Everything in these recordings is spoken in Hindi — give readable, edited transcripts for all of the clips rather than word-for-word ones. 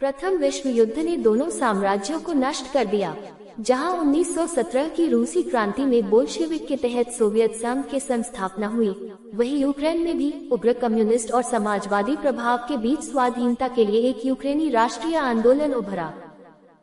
प्रथम विश्व युद्ध ने दोनों साम्राज्यों को नष्ट कर दिया। जहां 1917 की रूसी क्रांति में बोल्शेविक के तहत सोवियत संघ के संस्थापना हुई, वही यूक्रेन में भी उग्र कम्युनिस्ट और समाजवादी प्रभाव के बीच स्वाधीनता के लिए एक यूक्रेनी राष्ट्रीय आंदोलन उभरा।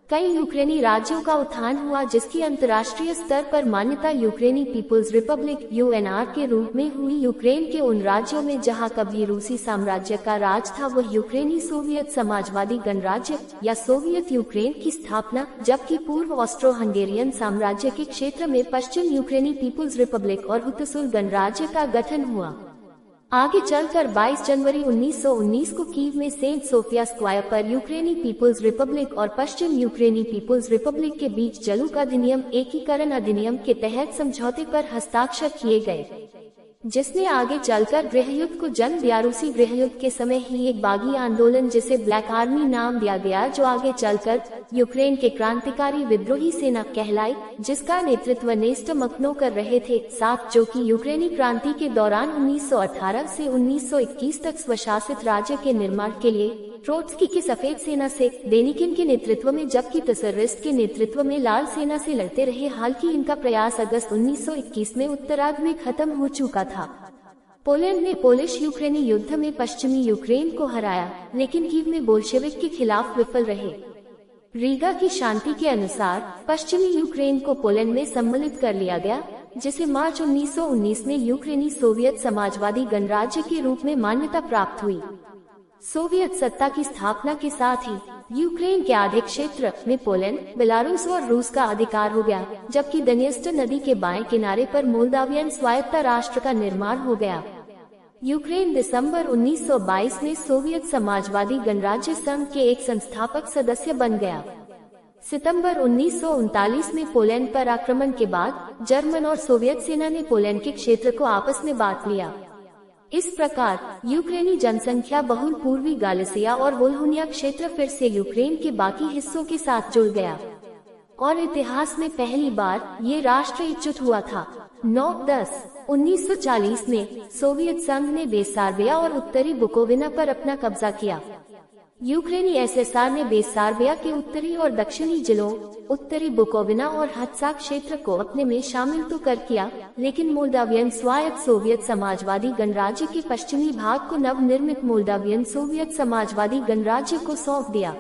कई यूक्रेनी राज्यों का उत्थान हुआ, जिसकी अंतर्राष्ट्रीय स्तर पर मान्यता यूक्रेनी पीपुल्स रिपब्लिक (यूएनआर) के रूप में हुई। यूक्रेन के उन राज्यों में जहां कभी रूसी साम्राज्य का राज था, वह यूक्रेनी सोवियत समाजवादी गणराज्य या सोवियत यूक्रेन की स्थापना, जबकि पूर्व ऑस्ट्रो हंगेरियन साम्राज्य के क्षेत्र में पश्चिम यूक्रेनी पीपुल्स रिपब्लिक और हुतसुल गणराज्य का गठन हुआ। आगे चलकर 22 जनवरी 1919 को कीव में सेंट सोफिया स्क्वायर पर यूक्रेनी पीपुल्स रिपब्लिक और पश्चिम यूक्रेनी पीपुल्स रिपब्लिक के बीच जलूक अधिनियम एकीकरण अधिनियम के तहत समझौते पर हस्ताक्षर किए गए, जिसने आगे चलकर गृहयुद्ध को जन्म दिया। रूसी गृहयुद्ध के समय ही एक बागी आंदोलन, जिसे ब्लैक आर्मी नाम दिया गया, जो आगे चलकर यूक्रेन के क्रांतिकारी विद्रोही सेना कहलाई, जिसका नेतृत्व नेस्टर मखनो कर रहे थे, साथ जो कि यूक्रेनी क्रांति के दौरान 1918 से 1921 तक स्वशासित राज्य के निर्माण के लिए ट्रोट्स्की की सफेद सेना से, देनिकिन के नेतृत्व में, जबकि तसरिस्ट के नेतृत्व में लाल सेना से लड़ते रहे। हालांकि इनका प्रयास अगस्त 1921 में उत्तरार्ध में खत्म हो चुका था। पोलैंड ने पोलिश यूक्रेनी युद्ध में पश्चिमी यूक्रेन को हराया, लेकिन कीव में बोल्शेविक के खिलाफ विफल रहे। रीगा की शांति के अनुसार पश्चिमी यूक्रेन को पोलैंड में सम्मिलित कर लिया गया, जिसे मार्च 1919 में यूक्रेनी सोवियत समाजवादी गणराज्य के रूप में मान्यता प्राप्त हुई। सोवियत सत्ता की स्थापना के साथ ही यूक्रेन के आधे क्षेत्र में पोलैंड, बेलारूस और रूस का अधिकार हो गया, जबकि दनिएस्टर नदी के बाएं किनारे पर मोल्दावियन स्वायत्त राष्ट्र का निर्माण हो गया। यूक्रेन दिसंबर 1922 में सोवियत समाजवादी गणराज्य संघ के एक संस्थापक सदस्य बन गया। सितंबर 1939 में पोलैंड पर आक्रमण के बाद जर्मन और सोवियत सेना ने पोलैंड के क्षेत्र को आपस में बांट लिया। इस प्रकार यूक्रेनी जनसंख्या बहुल पूर्वी गालिसिया और वोल्होनिया क्षेत्र फिर से यूक्रेन के बाकी हिस्सों के साथ जुड़ गया, और इतिहास में पहली बार ये राष्ट्र एकजुट हुआ था। 9/10/1940 में सोवियत संघ ने बेसारबिया और उत्तरी बुकोविना पर अपना कब्जा किया। यूक्रेनी एसएसआर ने बेसारबिया के उत्तरी और दक्षिणी जिलों, उत्तरी बुकोविना और हत्सा क्षेत्र को अपने में शामिल तो कर किया, लेकिन मोल्दावियन स्वायत्त सोवियत समाजवादी गणराज्य के पश्चिमी भाग को नवनिर्मित मोल्दावियन सोवियत समाजवादी गणराज्य को सौंप दिया।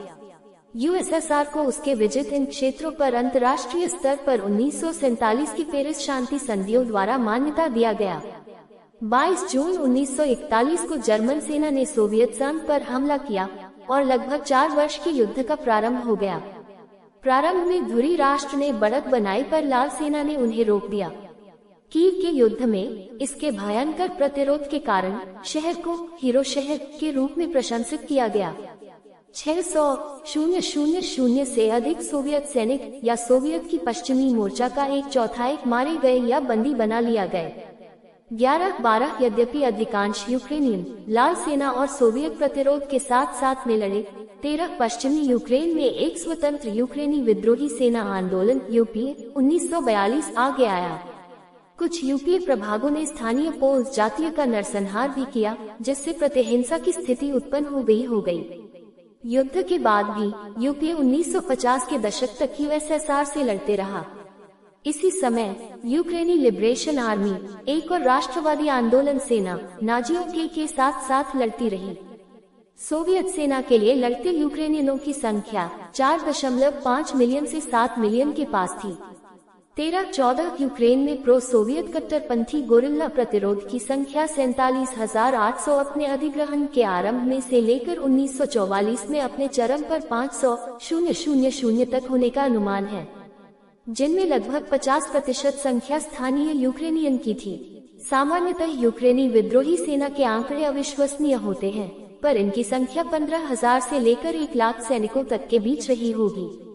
यूएसएसआर को उसके विजित इन क्षेत्रों पर अंतर्राष्ट्रीय स्तर पर 1947 की पेरिस शांति संधियों द्वारा मान्यता दिया गया। 22 जून 1941 को जर्मन सेना ने सोवियत संघ पर हमला किया और लगभग 4 वर्ष के युद्ध का प्रारंभ हो गया। प्रारंभ में धुरी राष्ट्र ने बढ़त बनाई, पर लाल सेना ने उन्हें रोक दिया। कीव के युद्ध में इसके भयंकर प्रतिरोध के कारण शहर को हीरो शहर के रूप में प्रशंसित किया गया। 600,000 से अधिक सोवियत सैनिक या सोवियत की पश्चिमी मोर्चा का 1/4 मारे गए या बंदी बना लिया गए। 11-12 यद्यपि अधिकांश यूक्रेनियन लाल सेना और सोवियत प्रतिरोध के साथ साथ में लड़े। 13 पश्चिमी यूक्रेन में एक स्वतंत्र यूक्रेनी विद्रोही सेना आंदोलन यूपीए 1942 आगे आया। कुछ यूपीए प्रभागों ने स्थानीय पोल्स जातीय का नरसंहार भी किया, जिससे प्रतिहिंसा की स्थिति उत्पन्न हो गई। युद्ध के बाद भी यूपीए 1950 के दशक तक यूएसएसआर से लड़ते रहा। इसी समय यूक्रेनी लिबरेशन आर्मी, एक और राष्ट्रवादी आंदोलन सेना नाजियों के साथ साथ लड़ती रही। सोवियत सेना के लिए लड़ते यूक्रेनियनों की संख्या 4.5 मिलियन से 7 मिलियन के पास थी। 13-14 यूक्रेन में प्रो सोवियत कट्टरपंथी गोरिल्ला प्रतिरोध की संख्या 47,800 अपने अधिग्रहण के आरंभ में से लेकर 1944 में अपने चरम पर 500,000 तक होने का अनुमान है, जिनमें लगभग 50% संख्या स्थानीय यूक्रेनियन की थी। सामान्यतः यूक्रेनी विद्रोही सेना के आंकड़े अविश्वसनीय होते हैं, पर इनकी संख्या 15,000 से लेकर 1 लाख सैनिकों तक के बीच रही होगी।